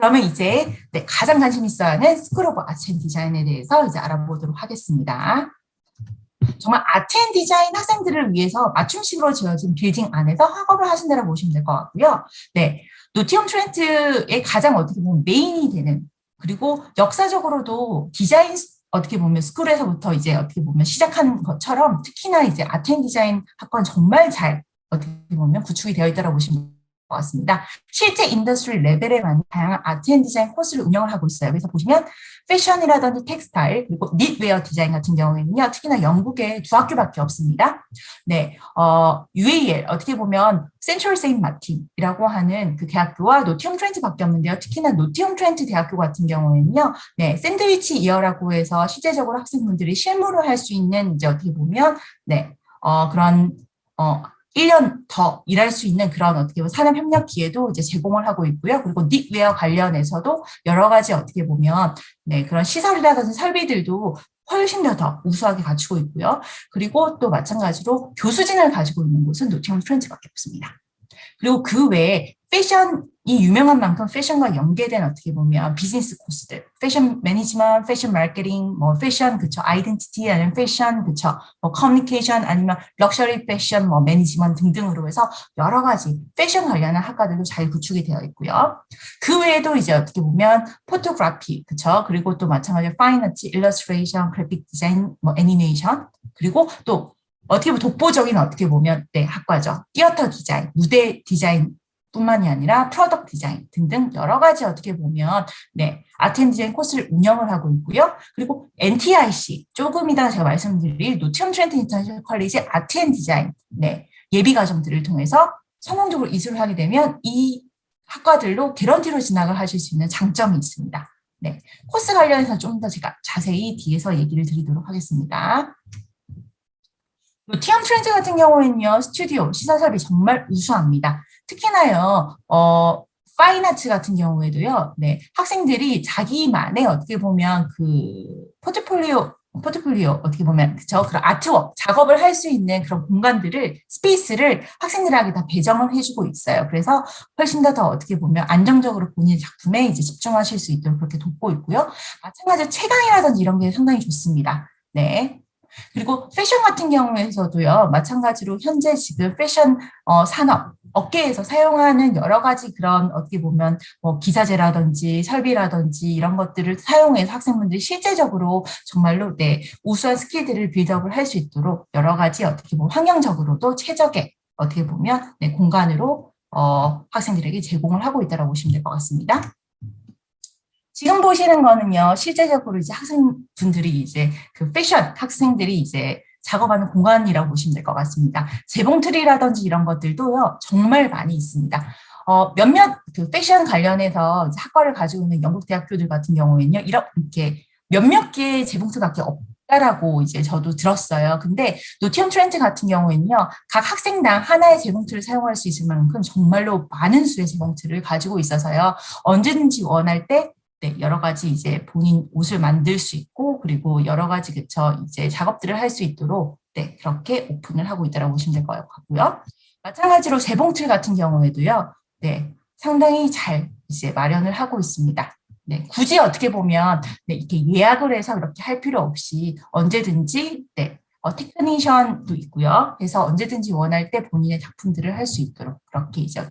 그러면 이제 네, 가장 관심 있어 하는 스쿨 오브 아트 앤 디자인에 대해서 이제 알아보도록 하겠습니다. 정말 아트 앤 디자인 학생들을 위해서 맞춤식으로 지어진 빌딩 안에서 학업을 하신다고 보시면 될 것 같고요. 네, 노티엄 트렌트의 가장 어떻게 보면 메인이 되는, 그리고 역사적으로도 디자인 어떻게 보면 스쿨에서부터 이제 어떻게 보면 시작한 것처럼 특히나 이제 아트 앤 디자인 학과는 정말 잘 어떻게 보면 구축이 되어 있다고 보시면 것 같습니다. 실제 인더스트리 레벨에 맞는 다양한 아트 앤 디자인 코스를 운영을 하고 있어요. 그래서 보시면 패션이라든지 텍스타일, 그리고 닛웨어 디자인 같은 경우에는요, 특히나 영국에 두 학교밖에 없습니다. 네, UAL, 어떻게 보면 센트럴 세인트 마틴이라고 하는 그 대학교와 노티엄 트렌트밖에 없는데요. 특히나 노티엄 트렌트 대학교 같은 경우에는요, 네, 샌드위치 이어라고 해서 실제적으로 학생분들이 실무를 할 수 있는, 이제 어떻게 보면, 네, 그런, 1년 더 일할 수 있는 그런 어떻게 보면 산업 협력 기회도 이제 제공을 하고 있고요. 그리고 닉웨어 관련해서도 여러 가지 어떻게 보면 네, 그런 시설이라든지 설비들도 훨씬 더 우수하게 갖추고 있고요. 그리고 또 마찬가지로 교수진을 가지고 있는 곳은 노팅엄 트렌치밖에 없습니다. 그리고 그 외에 패션이 유명한 만큼 패션과 연계된 어떻게 보면 비즈니스 코스들, 패션 매니지먼트, 패션 마케팅, 뭐 패션 그쵸, 아이덴티티 아니면 패션 그쵸, 뭐 커뮤니케이션 아니면 럭셔리 패션 뭐 매니지먼트 등등으로 해서 여러 가지 패션 관련한 학과들도 잘 구축이 되어 있고요. 그 외에도 이제 어떻게 보면 포토그래피 그쵸, 그리고 또 마찬가지로 파인아트, 일러스트레이션, 그래픽 디자인, 뭐 애니메이션, 그리고 또 어떻게 보면 독보적인 어떻게 보면 네, 학과죠. 티어터 디자인, 무대 디자인 뿐만이 아니라 프로덕트 디자인 등등 여러 가지 어떻게 보면 네, 아트 앤 디자인 코스를 운영을 하고 있고요. 그리고 NTIC, 조금 이따가 제가 말씀드릴 노티엄 트렌트 인터내셔널 컬리지 아트 앤 디자인 네, 예비 과정들을 통해서 성공적으로 이수를 하게 되면 이 학과들로 개런티로 진학을 하실 수 있는 장점이 있습니다. 네, 코스 관련해서 좀 더 제가 자세히 뒤에서 얘기를 드리도록 하겠습니다. 티엄 트렌즈 같은 경우에는요, 스튜디오, 시사설비 정말 우수합니다. 특히나요, 파인아츠 같은 경우에도요, 네, 학생들이 자기만의 어떻게 보면 그 포트폴리오 어떻게 보면 그쵸 그런 아트웍 작업을 할 수 있는 그런 공간들을 스페이스를 학생들에게 다 배정을 해주고 있어요. 그래서 훨씬 더 어떻게 보면 안정적으로 본인 작품에 이제 집중하실 수 있도록 그렇게 돕고 있고요. 마찬가지로 채광이라든지 이런 게 상당히 좋습니다. 네. 그리고 패션 같은 경우에서도요, 마찬가지로 현재 지금 패션 산업, 업계에서 사용하는 여러 가지 그런 어떻게 보면 뭐 기자재라든지 설비라든지 이런 것들을 사용해서 학생분들이 실제적으로 정말로 네, 우수한 스킬들을 빌드업을 할 수 있도록 여러 가지 어떻게 보면 환경적으로도 최적의 어떻게 보면 네, 공간으로 학생들에게 제공을 하고 있다고 보시면 될 것 같습니다. 지금 보시는 거는요, 실제적으로 이제 학생분들이 이제 그 패션 학생들이 이제 작업하는 공간이라고 보시면 될 것 같습니다. 재봉틀이라든지 이런 것들도요, 정말 많이 있습니다. 몇몇 그 패션 관련해서 학과를 가지고 있는 영국 대학교들 같은 경우에는요, 이렇게 몇몇 개의 재봉틀밖에 없다라고 이제 저도 들었어요. 근데 노티엄 트렌트 같은 경우에는요, 각 학생당 하나의 재봉틀을 사용할 수 있을 만큼 정말로 많은 수의 재봉틀을 가지고 있어서요, 언제든지 원할 때 네, 여러 가지 이제 본인 옷을 만들 수 있고, 그리고 여러 가지 그쵸, 이제 작업들을 할 수 있도록, 네, 그렇게 오픈을 하고 있다고 보시면 될 것 같고요. 마찬가지로 재봉틀 같은 경우에도요, 네, 상당히 잘 이제 마련을 하고 있습니다. 네, 굳이 어떻게 보면, 네, 이렇게 예약을 해서 이렇게 할 필요 없이 언제든지, 네, 테크니션도 있고요. 그래서 언제든지 원할 때 본인의 작품들을 할 수 있도록 그렇게 이제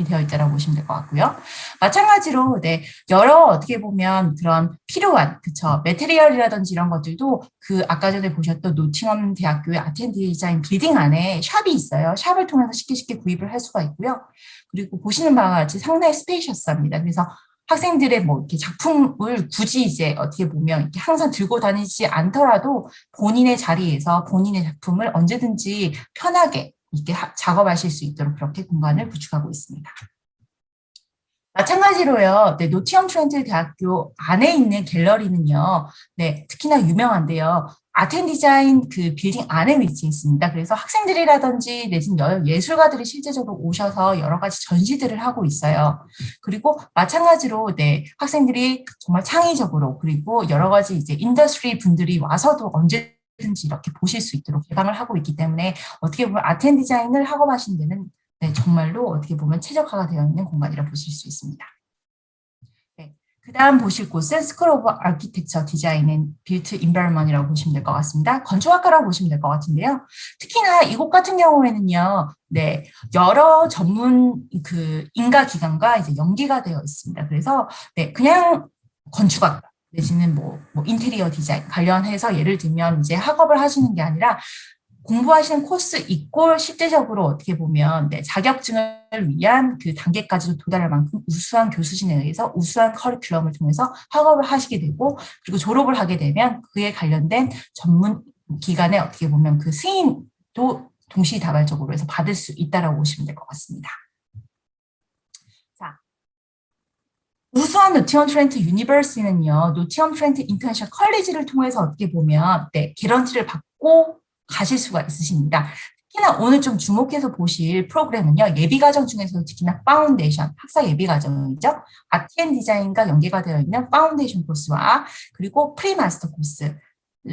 되어 있다고 보시면 될 것 같고요. 마찬가지로 네, 여러 어떻게 보면 그런 필요한 그쵸 매테리얼이라든지 이런 것들도 그 아까 전에 보셨던 노팅엄 대학교의 아트 앤 디자인 빌딩 안에 샵이 있어요. 샵을 통해서 쉽게 구입을 할 수가 있고요. 그리고 보시는 바와 같이 상당히 스페이셔스합니다. 그래서 학생들의 뭐 이렇게 작품을 굳이 이제 어떻게 보면 이렇게 항상 들고 다니지 않더라도 본인의 자리에서 본인의 작품을 언제든지 편하게 이렇게 작업하실 수 있도록 그렇게 공간을 구축하고 있습니다. 마찬가지로요, 네, 노티엄 트렌트 대학교 안에 있는 갤러리는요, 네, 특히나 유명한데요. 아트 앤 디자인 그 빌딩 안에 위치해 있습니다. 그래서 학생들이라든지 내지는 예술가들이 실제적으로 오셔서 여러 가지 전시들을 하고 있어요. 그리고 마찬가지로 네, 학생들이 정말 창의적으로 그리고 여러 가지 이제 인더스트리 분들이 와서도 언제든지 이렇게 보실 수 있도록 개방을 하고 있기 때문에 어떻게 보면 아트 앤 디자인을 학업하신 데는 네, 정말로 어떻게 보면 최적화가 되어 있는 공간이라 보실 수 있습니다. 그다음 보실 곳은 스쿨 오브 아키텍처 디자인 앤 빌트 인바이러먼트라고 보시면 될 것 같습니다. 건축학과라고 보시면 될 것 같은데요. 특히나 이곳 같은 경우에는요, 네, 여러 전문 그 인가 기관과 이제 연계가 되어 있습니다. 그래서 네, 그냥 건축학과 내지는 뭐 인테리어 디자인 관련해서 예를 들면 이제 학업을 하시는 게 아니라 공부하시는 코스 있고 실제적으로 어떻게 보면 네, 자격증을 위한 그 단계까지도 도달할 만큼 우수한 교수진에 의해서 우수한 커리큘럼을 통해서 학업을 하시게 되고 그리고 졸업을 하게 되면 그에 관련된 전문 기관에 어떻게 보면 그 승인도 동시다발적으로 해서 받을 수 있다라고 보시면 될 것 같습니다. 자, 우수한 노티엄 트렌트 유니버시티는요, 노티엄 트렌트 인터내셔널 컬리지를 통해서 어떻게 보면 네, 개런티를 받고 가실 수가 있으십니다. 특히나 오늘 좀 주목해서 보실 프로그램은요, 예비과정 중에서 특히나 파운데이션, 학사 예비과정이죠. 아트 앤 디자인과 연계가 되어 있는 파운데이션 코스와 그리고 프리마스터 코스,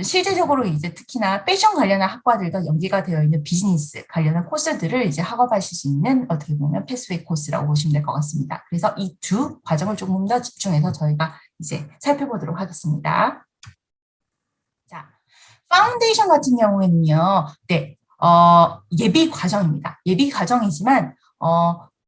실제적으로 이제 특히나 패션 관련한 학과들과 연계가 되어 있는 비즈니스 관련한 코스들을 이제 학업하실 수 있는 어떻게 보면 패스웨이 코스라고 보시면 될 것 같습니다. 그래서 이 두 과정을 조금 더 집중해서 저희가 이제 살펴보도록 하겠습니다. 자, 파운데이션 같은 경우에는요, 네, 예비 과정입니다. 예비 과정이지만,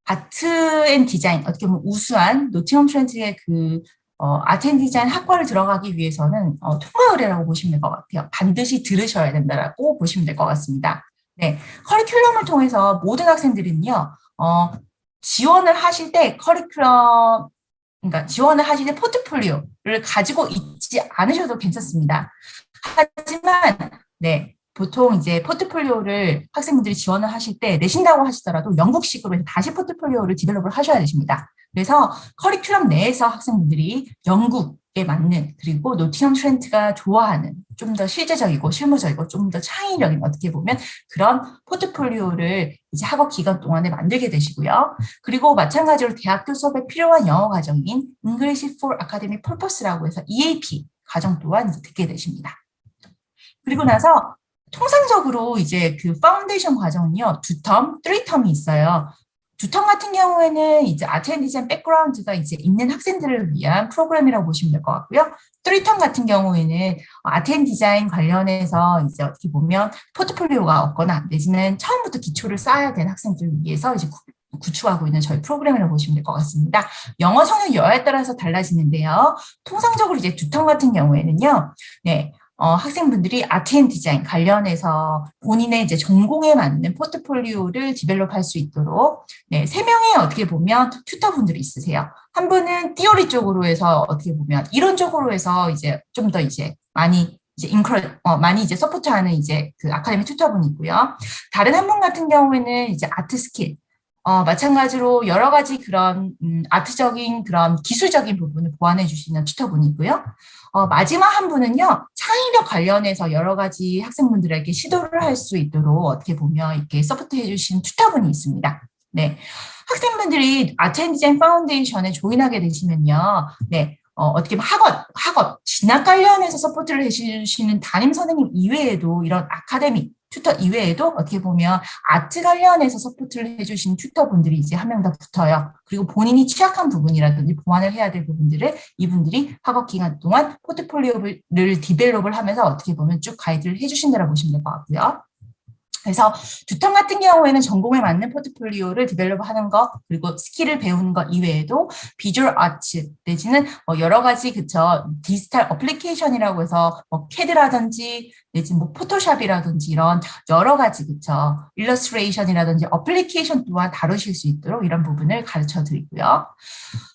아트 앤 디자인, 어떻게 보면 우수한 노팅엄 트렌트의 그, 아트 앤 디자인 학과를 들어가기 위해서는 통과 의뢰라고 보시면 될 것 같아요. 반드시 들으셔야 된다라고 보시면 될 것 같습니다. 네, 커리큘럼을 통해서 모든 학생들은요, 지원을 하실 때 커리큘럼 그러니까 지원을 하시는 포트폴리오를 가지고 있지 않으셔도 괜찮습니다. 하지만 네, 보통 이제 포트폴리오를 학생분들이 지원을 하실 때 내신다고 하시더라도 영국식으로 해서 다시 포트폴리오를 디벨롭을 하셔야 되십니다. 그래서 커리큘럼 내에서 학생분들이 영국에 맞는 그리고 노팅엄 트렌트가 좋아하는 좀 더 실제적이고 실무적이고 좀 더 창의적인 어떻게 보면 그런 포트폴리오를 이제 학업 기간 동안에 만들게 되시고요. 그리고 마찬가지로 대학교 수업에 필요한 영어 과정인 English for Academic Purpose라고 해서 EAP 과정 또한 이제 듣게 되십니다. 그리고 나서 통상적으로 이제 그 파운데이션 과정은요, 2텀, 3텀이 있어요. 2텀 같은 경우에는 이제 아트 앤 디자인 백그라운드가 이제 있는 학생들을 위한 프로그램이라고 보시면 될 것 같고요. 3텀 같은 경우에는 아트 앤 디자인 관련해서 이제 어떻게 보면 포트폴리오가 없거나 내지는 처음부터 기초를 쌓아야 되는 학생들을 위해서 이제 구축하고 있는 저희 프로그램이라고 보시면 될 것 같습니다. 영어 성역 여하에 따라서 달라지는데요. 통상적으로 이제 2텀 같은 경우에는요. 네, 학생분들이 아트 앤 디자인 관련해서 본인의 이제 전공에 맞는 포트폴리오를 디벨롭할 수 있도록 네, 세 명의 어떻게 보면 튜터분들이 있으세요. 한 분은 티오리 쪽으로 해서 어떻게 보면 이론적으로 해서 이제 좀 더 이제 많이 이제 서포트하는 이제 그 아카데미 튜터분이 있고요. 다른 한 분 같은 경우에는 이제 아트 스킬 마찬가지로 여러 가지 그런 아트적인 그런 기술적인 부분을 보완해 주시는 튜터분이고요. 마지막 한 분은요, 창의력 관련해서 여러 가지 학생분들에게 시도를 할 수 있도록 어떻게 보면 이렇게 서포트해 주신 튜터분이 있습니다. 네. 학생분들이 아트 앤 디자인 파운데이션에 조인하게 되시면요, 네. 어떻게 보면 학업, 진학 관련해서 서포트를 해주시는 담임 선생님 이외에도 이런 아카데미, 튜터 이외에도 어떻게 보면 아트 관련해서 서포트를 해주신 튜터분들이 이제 한 명 더 붙어요. 그리고 본인이 취약한 부분이라든지 보완을 해야 될 부분들을 이분들이 학업 기간 동안 포트폴리오를 디벨롭을 하면서 어떻게 보면 쭉 가이드를 해주신다고 보시면 될 것 같고요. 그래서 두텀 같은 경우에는 전공에 맞는 포트폴리오를 디벨롭하는 것 그리고 스킬을 배우는 것 이외에도 비주얼 아트 내지는 여러 가지 그쵸 디지털 어플리케이션이라고 해서 뭐 캐드라든지 내지는 뭐 포토샵이라든지 이런 여러 가지 그쵸 일러스트레이션이라든지 어플리케이션 또한 다루실 수 있도록 이런 부분을 가르쳐 드리고요.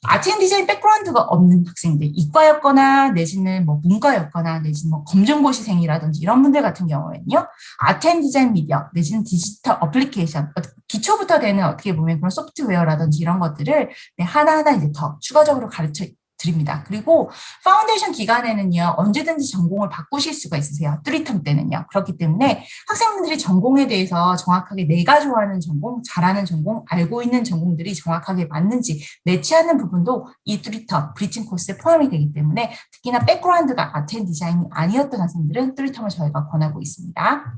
아트 앤 디자인 백그라운드가 없는 학생들, 이과였거나 내지는 뭐 문과였거나 내지는 뭐 검정고시생이라든지 이런 분들 같은 경우에는요, 아트 앤 디자인 미디어 내지는 디지털 어플리케이션, 기초부터 되는 어떻게 보면 그런 소프트웨어라든지 이런 것들을 네, 하나하나 이제 더 추가적으로 가르쳐 드립니다. 그리고 파운데이션 기간에는요, 언제든지 전공을 바꾸실 수가 있으세요. 3텀 때는요. 그렇기 때문에 학생분들이 전공에 대해서 정확하게 내가 좋아하는 전공, 잘하는 전공, 알고 있는 전공들이 정확하게 맞는지 매치하는 부분도 이 3텀, 브리칭 코스에 포함이 되기 때문에 특히나 백그라운드가 아트 앤 디자인이 아니었던 학생들은 3텀을 저희가 권하고 있습니다.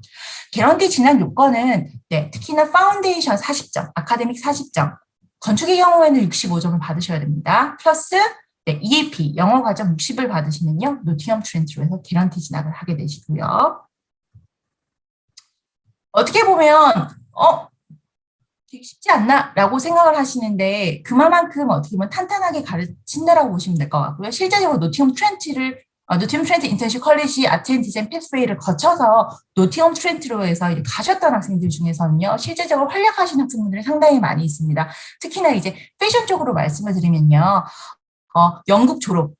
개런티 진학 요건은 네, 특히나 파운데이션 40점, 아카데믹 40점, 건축의 경우에는 65점을 받으셔야 됩니다. 플러스 네, EAP 영어 과정 60을 받으시면요. 노팅엄 트렌트로 해서 개런티 진학을 하게 되시고요. 어떻게 보면 되게 쉽지 않나? 라고 생각을 하시는데 그만큼 어떻게 보면 탄탄하게 가르친다라고 보시면 될 것 같고요. 실제적으로 노팅엄 트렌트 인터내셔널 컬리지 아트 앤 디자인 패스웨이를 거쳐서 노팅엄 트렌트로 해서 이제 가셨던 학생들 중에서는요. 실제적으로 활약하시는 학생분들이 상당히 많이 있습니다. 특히나 이제 패션 쪽으로 말씀을 드리면요. 영국 졸업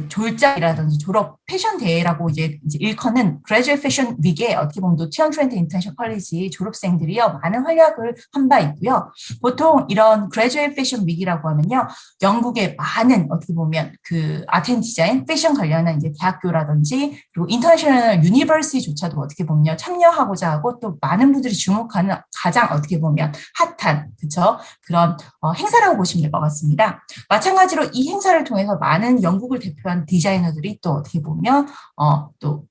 졸작이라든지 졸업 패션 대회라고 이제 일컫는 그레듀에이트 패션 위기에 어떻게 보면 노티엄 트렌트 인터내셔널 컬리지 졸업생들이요 많은 활약을 한 바 있고요. 보통 이런 그레듀에이트 패션 위기라고 하면요 영국의 많은 어떻게 보면 그 아트 앤 디자인 패션 관련한 이제 대학교라든지 그리고 인터내셔널 유니버시티조차도 어떻게 보면 참여하고자 하고 또 많은 분들이 주목하는 가장 어떻게 보면 핫한 그쵸 그런 행사라고 보시면 될 것 같습니다. 마찬가지로 이 행사를 통해서 많은 영국을 대표한 디자이너들이 또 어떻게 보면 또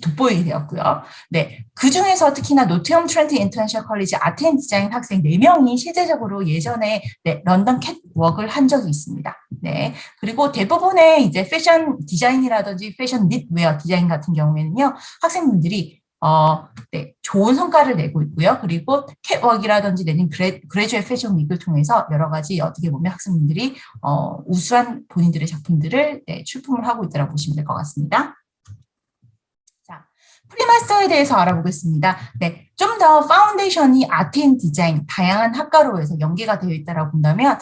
돋보이게 되었고요. 네, 그 중에서 특히나 노팅엄 트렌트 인터내셔널 컬리지 아트 앤 디자인 학생 4명이 실제적으로 예전에 네, 런던 캣워크를 한 적이 있습니다. 네, 그리고 대부분의 이제 패션 디자인이라든지 패션 닛웨어 디자인 같은 경우에는요, 학생분들이 네, 좋은 성과를 내고 있고요. 그리고 캣워크라든지 내는 그레듀에이트 패션 위크를 통해서 여러 가지 어떻게 보면 학생분들이 우수한 본인들의 작품들을 네, 출품을 하고 있다고 보시면 될 것 같습니다. 자, 프리마스터에 대해서 알아보겠습니다. 네, 좀 더 파운데이션이 아트 앤 디자인, 다양한 학과로 해서 연계가 되어 있다고 본다면,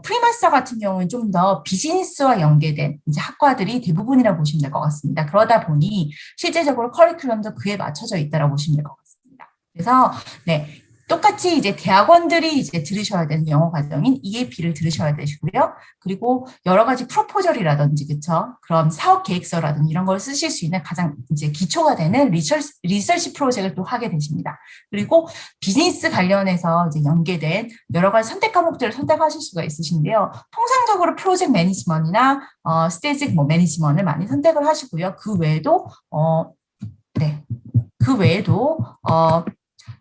프리마스터 같은 경우는 좀 더 비즈니스와 연계된 이제 학과들이 대부분이라고 보시면 될 것 같습니다. 그러다 보니 실제적으로 커리큘럼도 그에 맞춰져 있다고 보시면 될 것 같습니다. 그래서, 네, 똑같이 이제 대학원들이 이제 들으셔야 되는 영어 과정인 EAP를 들으셔야 되시고요. 그리고 여러 가지 프로포절이라든지 그쵸 그런 사업 계획서라든지 이런 걸 쓰실 수 있는 가장 이제 기초가 되는 리서치 프로젝트를 또 하게 되십니다. 그리고 비즈니스 관련해서 이제 연계된 여러 가지 선택 과목들을 선택하실 수가 있으신데요. 통상적으로 프로젝트 매니지먼트나 스테이지 매니지먼트를 많이 선택을 하시고요. 그 외에도 네, 그 외에도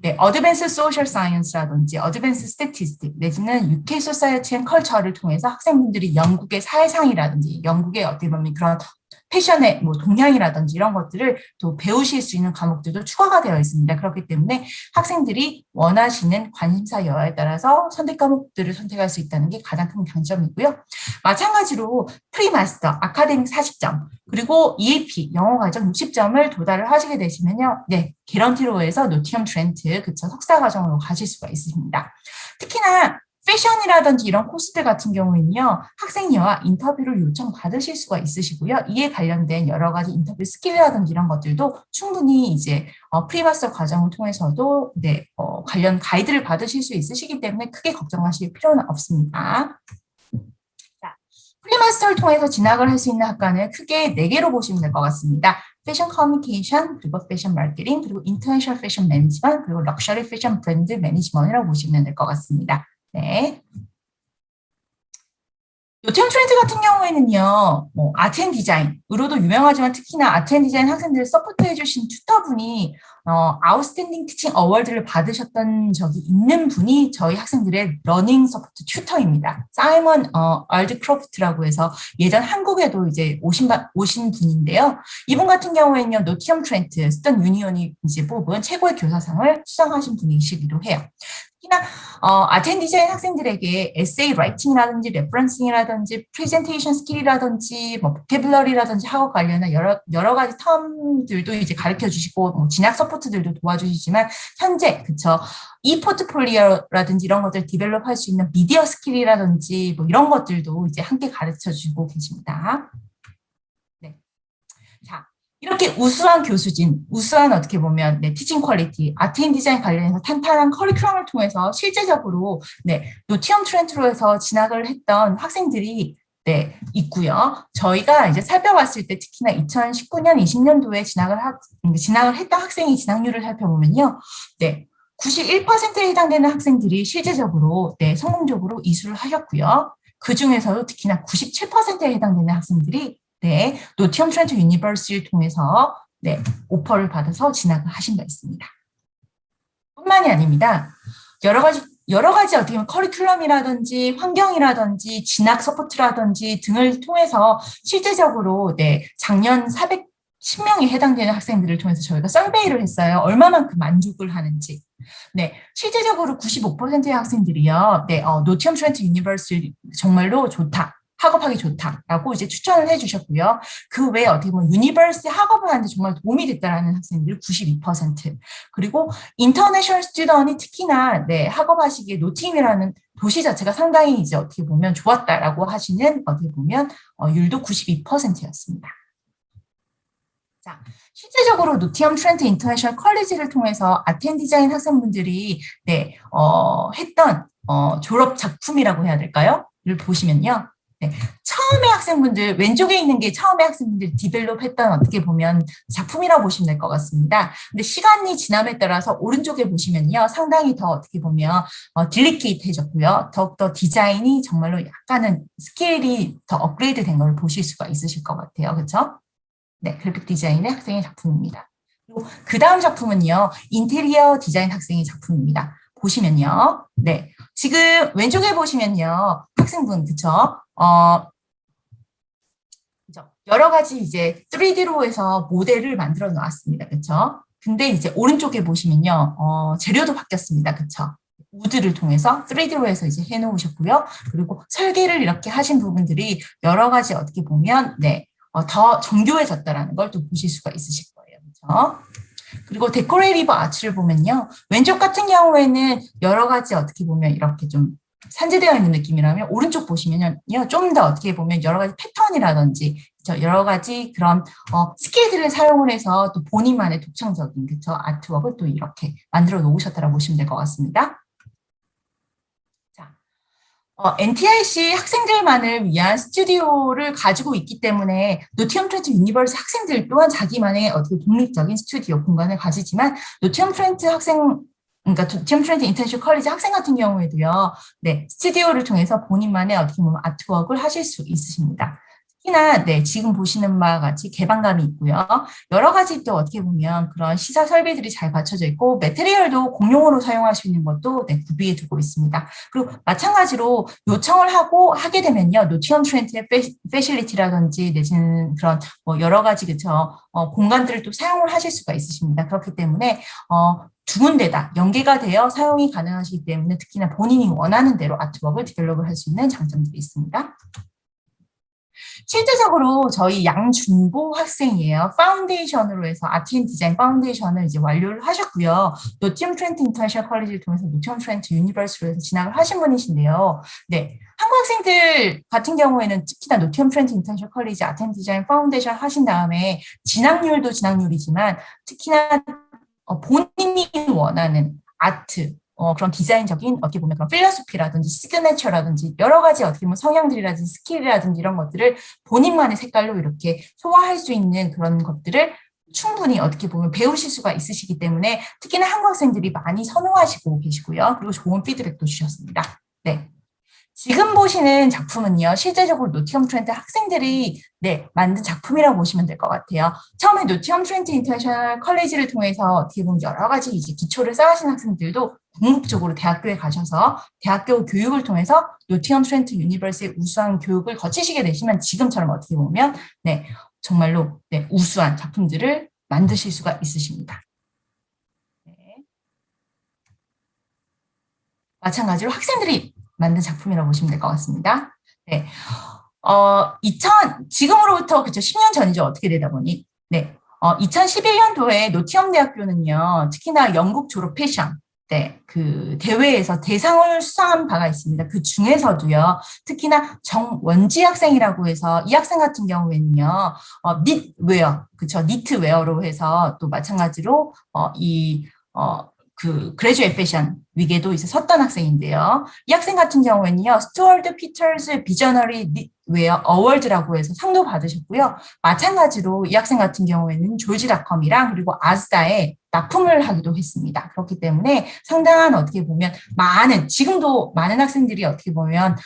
네, 어드밴스 소셜 사이언스라든지 어드밴스 스태티스틱 내지는 UK 소사이어티 앤 컬처를 통해서 학생분들이 영국의 사회상이라든지 영국의 어떻게 보면 그런 패션의 뭐 동향이라든지 이런 것들을 또 배우실 수 있는 과목들도 추가가 되어 있습니다. 그렇기 때문에 학생들이 원하시는 관심사 여하에 따라서 선택 과목들을 선택할 수 있다는 게 가장 큰 장점이고요. 마찬가지로 프리마스터, 아카데믹 40점, 그리고 EAP, 영어 과정 60점을 도달을 하시게 되시면요. 네, 개런티로 해서 노팅엄 트렌트, 그쵸, 석사 과정으로 가실 수가 있으십니다. 특히나 패션이라든지 이런 코스들 같은 경우에는요, 학생여와 인터뷰를 요청받으실 수가 있으시고요. 이에 관련된 여러 가지 인터뷰 스킬이라든지 이런 것들도 충분히 이제 프리마스터 과정을 통해서도 네, 관련 가이드를 받으실 수 있으시기 때문에 크게 걱정하실 필요는 없습니다. 자, 프리마스터를 통해서 진학을 할 수 있는 학과는 크게 4개로 보시면 될 것 같습니다. 패션 커뮤니케이션, 그리고 패션 마케팅, 그리고 인터내셔널 패션 매니지먼트, 그리고 럭셔리 패션 브랜드 매니지먼트라고 보시면 될 것 같습니다. 네. 노티엄 트렌드 같은 경우에는요, 아트 앤 디자인으로도 유명하지만 특히나 아트 앤 디자인 학생들을 서포트해 주신 튜터분이 아웃스탠딩 티칭 어워드를 받으셨던 적이 있는 분이 저희 학생들의 러닝 서포트 튜터입니다. 사이먼 알드크로프트라고 해서 예전 한국에도 이제 오신 분인데요. 이분 같은 경우에는요, 노티엄 트렌트 스턴 유니온이 이제 뽑은 최고의 교사상을 수상하신 분이시기도 해요. 특히나 아트 앤 디자인 학생들에게 에세이 라이팅이라든지 레퍼런싱이라든지 프레젠테이션 스킬이라든지 뭐 보캐블러리라든지 하고 관련한 여러 가지 텀들도 이제 가르쳐 주시고 뭐 진학 서포트들도 도와주시지만 현재 그쵸 이 포트폴리오라든지 이런 것들 디벨롭할 수 있는 미디어 스킬이라든지 뭐 이런 것들도 이제 함께 가르쳐 주고 계십니다. 네. 자, 이렇게 우수한 교수진, 우수한 어떻게 보면 네, 티칭 퀄리티, 아트 앤 디자인 관련해서 탄탄한 커리큘럼을 통해서 실제적으로 네, 노티엄 트렌트로 해서 진학을 했던 학생들이 네, 있고요. 저희가 이제 살펴봤을 때 특히나 2019년, 20년도에 진학을 했던 학생의 진학률을 살펴보면요. 네, 91%에 해당되는 학생들이 실제적으로 네, 성공적으로 이수를 하셨고요. 그 중에서도 특히나 97%에 해당되는 학생들이 네, 노티엄 트렌트 유니버시티를 통해서 네, 오퍼를 받아서 진학을 하신 바 있습니다. 뿐만이 아닙니다. 여러 가지 여러 가지 어떻게 보면 커리큘럼이라든지 환경이라든지 진학 서포트라든지 등을 통해서 실제적으로 네, 작년 410명이 해당되는 학생들을 통해서 저희가 서베이를 했어요. 얼마만큼 만족을 하는지. 네, 실제적으로 95%의 학생들이요. 네, 노티엄 트렌트 유니버시티 정말로 좋다. 학업하기 좋다라고 이제 추천을 해주셨고요. 그 외에 어떻게 보면 유니버시티 학업을 하는데 정말 도움이 됐다라는 학생들 92%. 그리고 인터내셔널 스튜던이 특히나 네, 학업하시기에 노팅이라는 도시 자체가 상당히 이제 어떻게 보면 좋았다라고 하시는 어떻게 보면 율도 92%였습니다. 자, 실제적으로 노티엄 트렌트 인터내셔널 컬리지를 통해서 아텐 디자인 학생분들이 네, 했던 졸업 작품이라고 해야 될까요? 를 보시면요. 네, 처음에 학생분들 왼쪽에 있는 게 처음에 학생분들이 디벨롭했던 어떻게 보면 작품이라고 보시면 될 것 같습니다. 근데 시간이 지남에 따라서 오른쪽에 보시면요, 상당히 더 어떻게 보면 딜리케이트해졌고요. 더욱더 디자인이 정말로 약간은 스케일이 더 업그레이드된 걸 보실 수가 있으실 것 같아요, 그렇죠? 네, 그래픽 디자인의 학생의 작품입니다. 그리고 그 다음 작품은요, 인테리어 디자인 학생의 작품입니다. 보시면요, 네, 지금 왼쪽에 보시면요, 학생분, 그쵸? 그죠? 여러 가지 이제 3D로 해서 모델을 만들어 놓았습니다. 그쵸? 근데 이제 오른쪽에 보시면요, 재료도 바뀌었습니다. 그쵸? 우드를 통해서 3D로 해서 이제 해놓으셨고요. 그리고 설계를 이렇게 하신 부분들이 여러 가지 어떻게 보면, 네, 더 정교해졌다라는 걸 또 보실 수가 있으실 거예요. 그렇죠? 그리고 데코레이티브 아트를 보면요. 왼쪽 같은 경우에는 여러 가지 어떻게 보면 이렇게 좀 산재되어 있는 느낌이라면 오른쪽 보시면요. 좀 더 어떻게 보면 여러 가지 패턴이라든지 여러 가지 그런 스킬들을 사용을 해서 또 본인만의 독창적인 그쵸 아트웍을 또 이렇게 만들어 놓으셨다고 보시면 될 것 같습니다. 자, NTIC 학생들만을 위한 스튜디오를 가지고 있기 때문에 노티엄 트렌트 유니버스 학생들 또한 자기만의 어떻게 독립적인 스튜디오 공간을 가지지만 노티엄 트렌트 학생 그러니까 노티엄 트렌트 인터내셔널 컬리지 학생 같은 경우에도요. 네, 스튜디오를 통해서 본인만의 어떻게 보면 아트웍을 하실 수 있으십니다. 특히나 네, 지금 보시는 바와 같이 개방감이 있고요. 여러 가지 또 어떻게 보면 그런 시설 설비들이 잘 갖춰져 있고 매트리얼도 공용으로 사용할 수 있는 것도 네, 구비해 두고 있습니다. 그리고 마찬가지로 요청을 하게 되면요. 노티엄 트렌트의 패실리티라든지 내지는 그런 뭐 여러 가지 그쵸 공간들을 또 사용을 하실 수가 있으십니다. 그렇기 때문에 두 군데다 연계가 되어 사용이 가능하시기 때문에 특히나 본인이 원하는 대로 아트웍을 디벨롭을 할 수 있는 장점들이 있습니다. 실제적으로 저희 양준보 학생이에요. 파운데이션으로 해서 아트 앤 디자인 파운데이션을 이제 완료를 하셨고요. 노티엄 트렌트 인터내셔널 컬리지를 통해서 노티엄 트렌트 유니버시티로 해서 진학을 하신 분이신데요. 네. 한국 학생들 같은 경우에는 특히나 노티엄 트렌트 인터내셔널 컬리지 아트 앤 디자인 파운데이션 하신 다음에 진학률도 진학률이지만 특히나 본인이 원하는 아트, 그런 디자인적인 어떻게 보면 그런 필로소피라든지 시그네처라든지 여러 가지 어떻게 보면 성향들이라든지 스킬이라든지 이런 것들을 본인만의 색깔로 이렇게 소화할 수 있는 그런 것들을 충분히 어떻게 보면 배우실 수가 있으시기 때문에 특히나 한국 학생들이 많이 선호하시고 계시고요. 그리고 좋은 피드백도 주셨습니다. 네. 지금 보시는 작품은요, 실제적으로 노티엄 트렌트 학생들이 네, 만든 작품이라고 보시면 될 것 같아요. 처음에 노티엄 트렌트 인터내셔널 컬리지를 통해서 어떻게 보면 여러 가지 이제 기초를 쌓으신 학생들도 궁극적으로 대학교에 가셔서 대학교 교육을 통해서 노티엄 트렌트 유니버스의 우수한 교육을 거치시게 되시면 지금처럼 어떻게 보면 네, 정말로 네, 우수한 작품들을 만드실 수가 있으십니다. 네. 마찬가지로 학생들이 만든 작품이라고 보시면 될 것 같습니다. 네. 지금으로부터 그쵸, 10년 전이죠. 어떻게 되다 보니. 네. 2011년도에 노티엄 대학교는요, 특히나 영국 졸업 패션, 네, 그 대회에서 대상을 수상한 바가 있습니다. 그 중에서도요, 특히나 정원지 학생이라고 해서 이 학생 같은 경우에는요, 닛웨어, 그쵸, 니트웨어로 해서 또 마찬가지로 그 그레주에이트 패션 위계도 이제 섰던 학생인데요. 이 학생 같은 경우에는요. 스튜어드 피터스 비저너리 웨어 어워드라고 해서 상도 받으셨고요. 마찬가지로 이 학생 같은 경우에는 졸지닷컴이랑 그리고 아즈다에 납품을 하기도 했습니다. 그렇기 때문에 상당한 어떻게 보면 지금도 많은 학생들이 어떻게 보면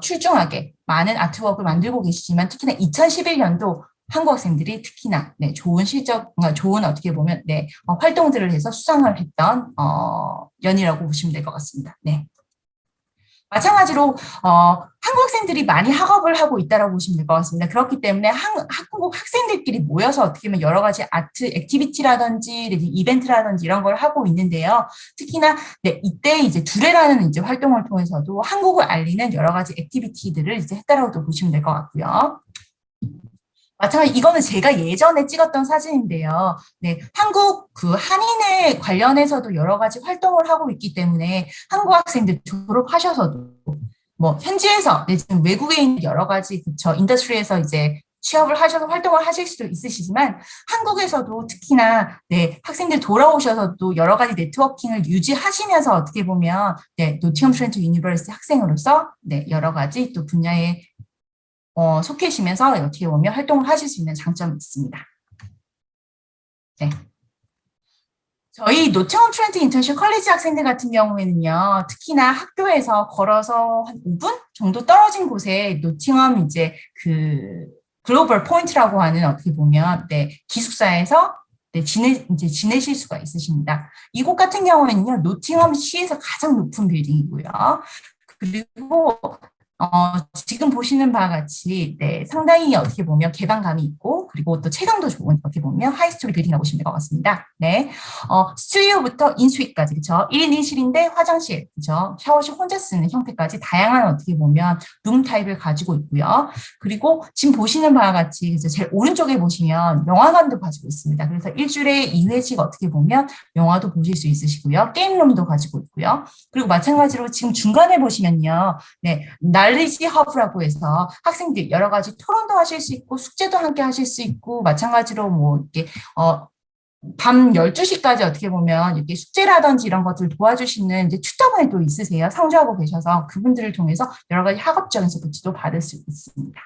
출중하게 많은 아트웍을 만들고 계시지만 특히나 2011년도 한국 학생들이 특히나 네, 좋은 실적, 좋은 어떻게 보면 네, 활동들을 해서 수상을 했던 연이라고 보시면 될 것 같습니다. 네. 마찬가지로 한국 학생들이 많이 학업을 하고 있다라고 보시면 될 것 같습니다. 그렇기 때문에 한국 학생들끼리 모여서 어떻게 보면 여러 가지 아트 액티비티라든지 이벤트라든지 이런 걸 하고 있는데요. 특히나 네, 이때 이제 두레라는 이제 활동을 통해서도 한국을 알리는 여러 가지 액티비티들을 이제 했다라고 또 보시면 될 것 같고요. 마찬가지 이거는 제가 예전에 찍었던 사진인데요. 네, 한국 그 한인에 관련해서도 여러 가지 활동을 하고 있기 때문에 한국 학생들 졸업하셔서도 뭐 현지에서 네, 지금 외국에 있는 여러 가지 그쵸 인더스트리에서 이제 취업을 하셔서 활동을 하실 수도 있으시지만 한국에서도 특히나 네, 학생들 돌아오셔서도 여러 가지 네트워킹을 유지하시면서 어떻게 보면 네, 노팅엄 트렌트 유니버시티 학생으로서 네, 여러 가지 또 분야의 속해 계시면서 어떻게 보면 활동을 하실 수 있는 장점이 있습니다. 네. 저희 노팅엄 트렌트 인터내셔널 컬리지 학생들 같은 경우에는요, 특히나 학교에서 걸어서 한 5분 정도 떨어진 곳에 노팅엄 이제 그 글로벌 포인트라고 하는 어떻게 보면 네, 기숙사에서 네, 이제 지내실 수가 있으십니다. 이곳 같은 경우에는요, 노팅엄 시에서 가장 높은 빌딩이고요. 그리고 지금 보시는 바와 같이 네, 상당히 어떻게 보면 개방감이 있고 그리고 또 체감도 좋은 어떻게 보면 하이스토리 빌딩이라고 보시면 될 것 같습니다. 네, 스튜디오부터 인수위까지 그렇죠. 1인 1실인데 화장실 그렇죠. 샤워실 혼자 쓰는 형태까지 다양한 어떻게 보면 룸 타입을 가지고 있고요. 그리고 지금 보시는 바와 같이 그래서 제일 오른쪽에 보시면 영화관도 가지고 있습니다. 그래서 일주일에 2회씩 어떻게 보면 영화도 보실 수 있으시고요. 게임룸도 가지고 있고요. 그리고 마찬가지로 지금 중간에 보시면요. 네, 날리지 허브라고 해서 학생들 여러 가지 토론도 하실 수 있고 숙제도 함께 하실 수 있고 마찬가지로 뭐 이렇게 밤 12시까지 어떻게 보면 이렇게 숙제라든지 이런 것들 도와주시는 이제 튜터분이 또 있으세요. 상주하고 계셔서 그분들을 통해서 여러 가지 학업적인 서포트도 받을 수 있습니다.